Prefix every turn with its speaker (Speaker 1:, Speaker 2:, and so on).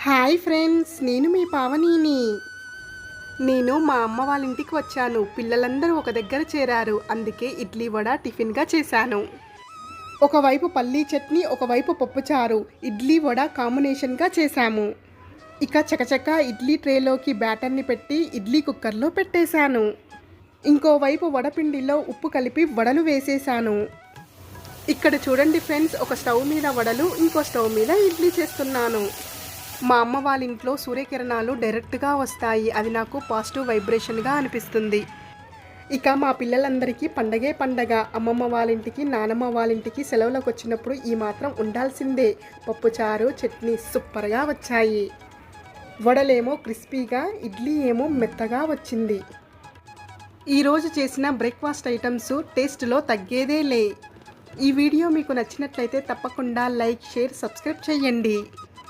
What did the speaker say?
Speaker 1: Hi friends, నేను మీ పావనిని. నేను మా అమ్మ వాళ్ళ ఇంటికి వచ్చాను. పిల్లలందరూ ఒక దగ్గర చేరారు. అందుకే ఇడ్లీ వడ టిఫిన్గా చేశాను. ఒకవైపు పల్లీ చట్నీ, ఒకవైపు పప్పుచారు, ఇడ్లీ వడ కాంబినేషన్గా చేశాము. ఇక చకచక ఇడ్లీ ట్రేలోకి బ్యాటర్ని పెట్టి ఇడ్లీ కుక్కర్లో పెట్టేశాను. ఇంకోవైపు వడపిండిలో ఉప్పు కలిపి వడలు వేసేసాను. ఇక్కడ చూడండి ఫ్రెండ్స్, ఒక స్టవ్ మీద వడలు, ఇంకో స్టవ్ మీద ఇడ్లీ చేస్తున్నాను. మా అమ్మ వాళ్ళ ఇంట్లో సూర్యకిరణాలు డైరెక్ట్గా వస్తాయి. అది నాకు పాజిటివ్ వైబ్రేషన్గా అనిపిస్తుంది. ఇక మా పిల్లలందరికీ పండగే పండగ. అమ్మమ్మ వాళ్ళ ఇంటికి, నానమ్మ వాళ్ళ ఇంటికి సెలవులకు వచ్చినప్పుడు ఈ మాత్రం ఉండాల్సిందే. పప్పుచారు, చట్నీ సూపర్గా వచ్చాయి. వడలేమో క్రిస్పీగా, ఇడ్లీ ఏమో మెత్తగా వచ్చింది. ఈరోజు చేసిన బ్రేక్ఫాస్ట్ ఐటమ్స్ టేస్ట్లో తగ్గేదే లే. ఈ వీడియో మీకు నచ్చినట్లయితే తప్పకుండా లైక్, షేర్, సబ్స్క్రైబ్ చేయండి.